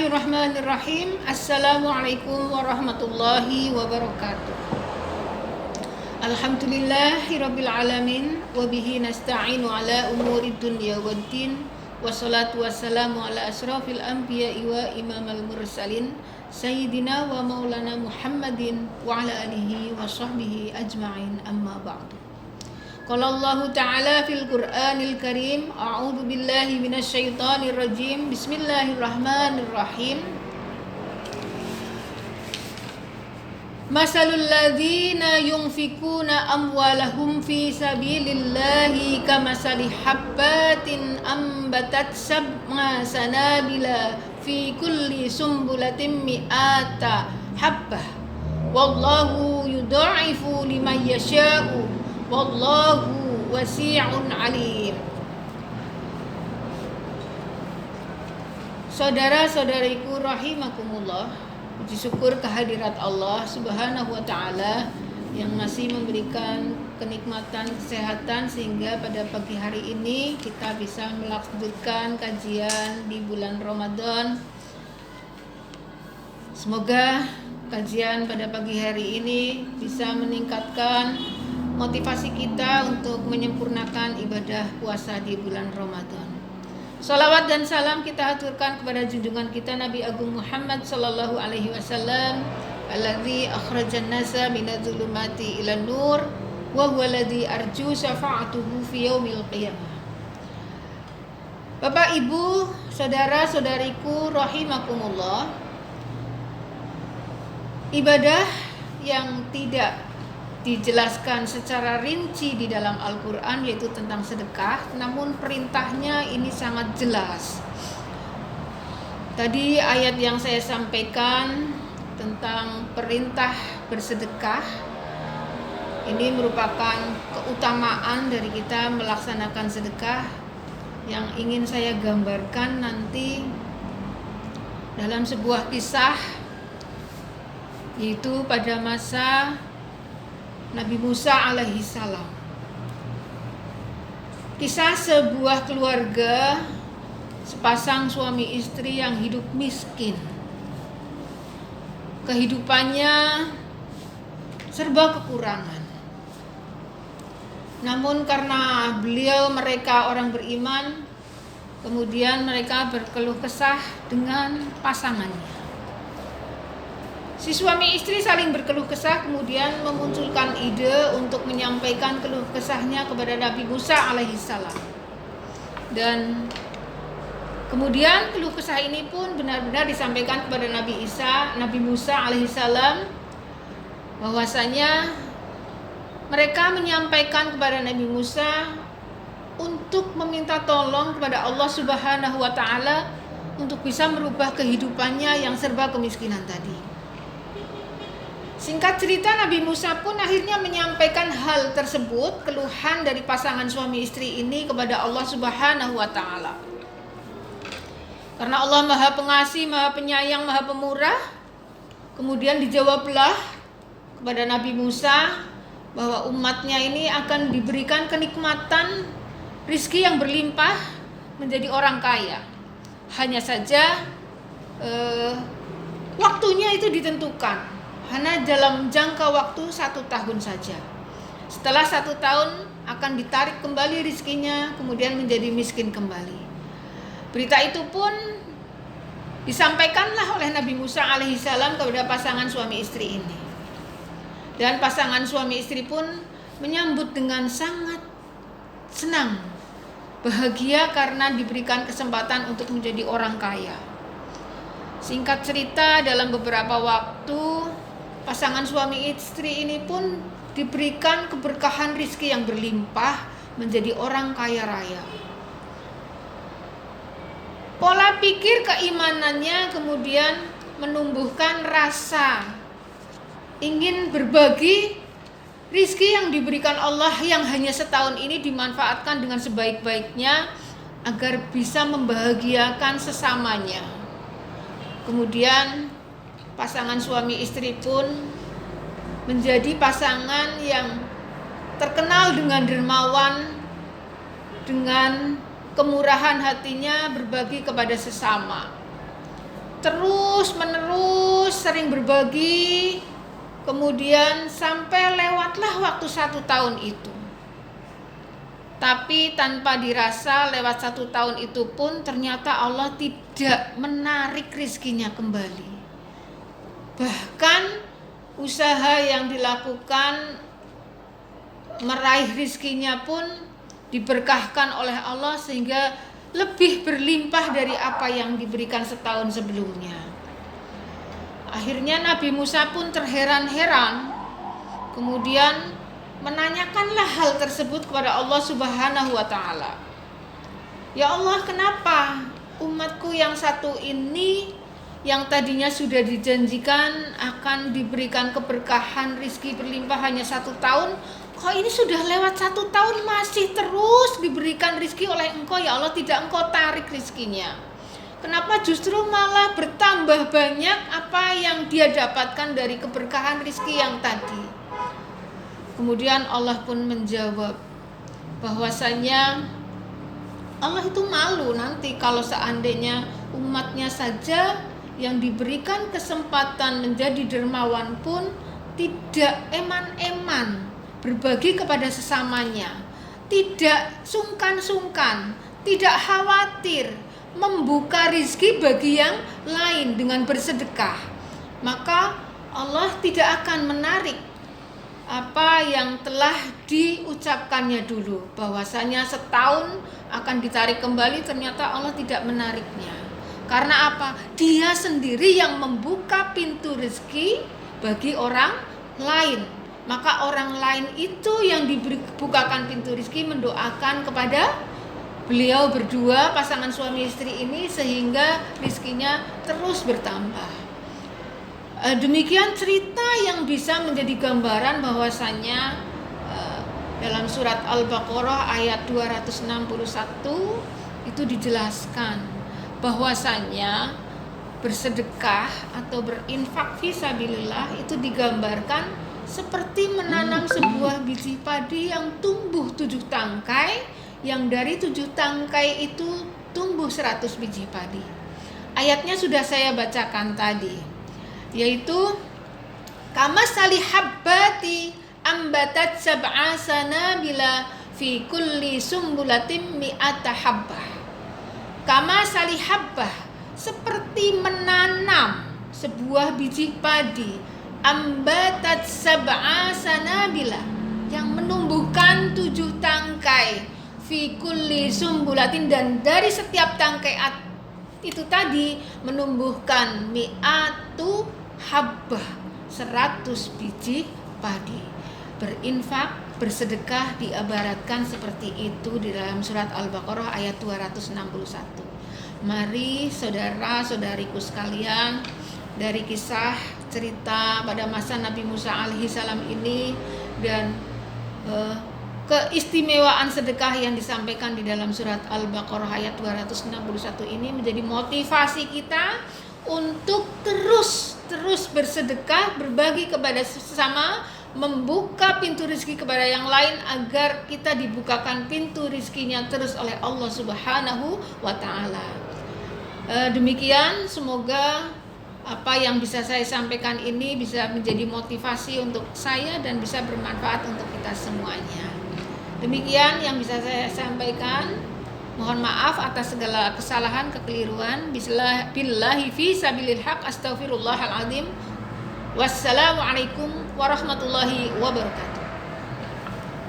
Bismillahirrahmanirrahim. Assalamualaikum warahmatullahi wabarakatuh. Alhamdulillahirabbil alamin wa bihi nasta'inu ala umurid dunya waddin. Wassalatu wassalamu ala asrafil anbiya'i wa imamal mursalin sayyidina wa maulana Muhammadin wa ala alihi wa sahbihi ajma'in, amma ba'du. Qala Allah Ta'ala fil Qur'anil Karim, a'udzu billahi minasyaitonir rajim. Bismillahirrahmanirrahim. Masalul ladzina yunfikuna amwalahum fi sabilillahi kamasali habbatin ambatat sab'a sanabila fi kulli sumbulatin mi'ata habbah. Wallahu yudha'ifu liman yasha'u. Wallahu wasi'un alim. Saudara-saudariku rahimakumullah, puji syukur kehadirat Allah Subhanahu wa taala yang masih memberikan kenikmatan kesehatan sehingga pada pagi hari ini kita bisa melanjutkan kajian di bulan Ramadan. Semoga kajian pada pagi hari ini bisa meningkatkan motivasi kita untuk menyempurnakan ibadah puasa di bulan Ramadan. Salawat dan salam kita aturkan kepada junjungan kita Nabi Agung Muhammad sallallahu alaihi wasallam, alladzi akhrajan nasa minadz-zulumati ilan nur wa huwa alladzi arju syafa'atuhu fi yaumil qiyamah. Bapak, Ibu, saudara-saudariku rahimakumullah, ibadah yang tidak dijelaskan secara rinci di dalam Al-Quran yaitu tentang sedekah, namun perintahnya ini sangat jelas. Tadi ayat yang saya sampaikan tentang perintah bersedekah ini merupakan keutamaan dari kita melaksanakan sedekah yang ingin saya gambarkan nanti dalam sebuah kisah, yaitu pada masa Nabi Musa alaihi salam. Kisah sebuah keluarga, sepasang suami istri yang hidup miskin. Kehidupannya serba kekurangan. Namun karena mereka orang beriman, kemudian mereka berkeluh kesah dengan pasangannya. Si suami istri saling berkeluh kesah, kemudian memunculkan ide untuk menyampaikan keluh kesahnya kepada Nabi Musa alaihissalam. Dan kemudian keluh kesah ini pun benar-benar disampaikan kepada Nabi Musa alaihissalam, bahwasanya mereka menyampaikan kepada Nabi Musa untuk meminta tolong kepada Allah Subhanahu wa taala untuk bisa merubah kehidupannya yang serba kemiskinan tadi. Singkat cerita, Nabi Musa pun akhirnya menyampaikan hal tersebut, keluhan dari pasangan suami istri ini kepada Allah Subhanahu wa taala. Karena Allah Maha Pengasih, Maha Penyayang, Maha Pemurah, kemudian dijawablah kepada Nabi Musa bahwa umatnya ini akan diberikan kenikmatan rizki yang berlimpah, menjadi orang kaya. Hanya saja waktunya itu ditentukan, hanya dalam jangka waktu 1 tahun saja. Setelah 1 tahun akan ditarik kembali rizkinya, kemudian menjadi miskin kembali. Berita itu pun disampaikanlah oleh Nabi Musa alaihissalam kepada pasangan suami istri ini. Dan pasangan suami istri pun menyambut dengan sangat senang, bahagia karena diberikan kesempatan untuk menjadi orang kaya. Singkat cerita, dalam beberapa waktu pasangan suami istri ini pun diberikan keberkahan rizki yang berlimpah, menjadi orang kaya raya. Pola pikir keimanannya kemudian menumbuhkan rasa ingin berbagi rizki yang diberikan Allah yang hanya setahun ini dimanfaatkan dengan sebaik-baiknya agar bisa membahagiakan sesamanya. Kemudian pasangan suami istri pun menjadi pasangan yang terkenal dengan dermawan, dengan kemurahan hatinya berbagi kepada sesama. terus menerus sering berbagi, kemudian sampai lewatlah waktu 1 tahun itu. Tapi tanpa dirasa lewat 1 tahun itu pun ternyata Allah tidak menarik rizkinya kembali. Bahkan usaha yang dilakukan meraih rizkinya pun diberkahkan oleh Allah sehingga lebih berlimpah dari apa yang diberikan setahun sebelumnya. Akhirnya Nabi Musa pun terheran-heran, kemudian menanyakanlah hal tersebut kepada Allah Subhanahu wa Ta'ala. Ya Allah, kenapa umatku yang satu ini, yang tadinya sudah dijanjikan akan diberikan keberkahan rizki berlimpah hanya 1 tahun, kok ini sudah lewat 1 tahun masih terus diberikan rizki oleh Engkau? Ya Allah, tidak Engkau tarik rizkinya. Kenapa justru malah bertambah banyak apa yang dia dapatkan dari keberkahan rizki yang tadi? Kemudian Allah pun menjawab bahwasanya Allah itu malu nanti kalau seandainya umatnya saja yang diberikan kesempatan menjadi dermawan pun tidak eman-eman berbagi kepada sesamanya, tidak sungkan-sungkan, tidak khawatir membuka rizki bagi yang lain dengan bersedekah, maka Allah tidak akan menarik apa yang telah diucapkannya dulu, bahwasanya setahun akan ditarik kembali. Ternyata Allah tidak menariknya. Karena apa? Dia sendiri yang membuka pintu rezeki bagi orang lain. Maka orang lain itu yang dibukakan pintu rezeki mendoakan kepada beliau berdua, pasangan suami istri ini, sehingga rezekinya terus bertambah. Demikian cerita yang bisa menjadi gambaran bahwasannya dalam surat Al-Baqarah ayat 261 itu dijelaskan bahwasannya bersedekah atau berinfak fisabilillah itu digambarkan seperti menanam sebuah biji padi yang tumbuh 7 tangkai, yang dari 7 tangkai itu tumbuh 100 biji padi. Ayatnya sudah saya bacakan tadi, yaitu kama salihabbati ambatat sab'a sanabila fi kulli sumbulatin mi'ata habbah. Kama salihabbah, seperti menanam sebuah biji padi, ambatat sab'a sanabila, yang menumbuhkan 7 tangkai, fi kulli sumbulatin, dan dari setiap tangkai itu tadi menumbuhkan mi'atu habbah, 100 biji padi. Berinfak, bersedekah diibaratkan seperti itu di dalam surat Al-Baqarah ayat 261. Mari saudara-saudariku sekalian, dari kisah cerita pada masa Nabi Musa alaihi salam ini dan keistimewaan sedekah yang disampaikan di dalam surat Al-Baqarah ayat 261 ini menjadi motivasi kita untuk terus bersedekah, berbagi kepada sesama, membuka pintu rezeki kepada yang lain agar kita dibukakan pintu rezekinya terus oleh Allah Subhanahu wa Ta'ala. Demikian, semoga apa yang bisa saya sampaikan ini bisa menjadi motivasi untuk saya dan bisa bermanfaat untuk kita semuanya. Demikian yang bisa saya sampaikan. Mohon maaf atas segala kesalahan, kekeliruan. Billahi fi sabilil haq, astaghfirullahaladzim. Wassalamualaikum warahmatullahi wabarakatuh.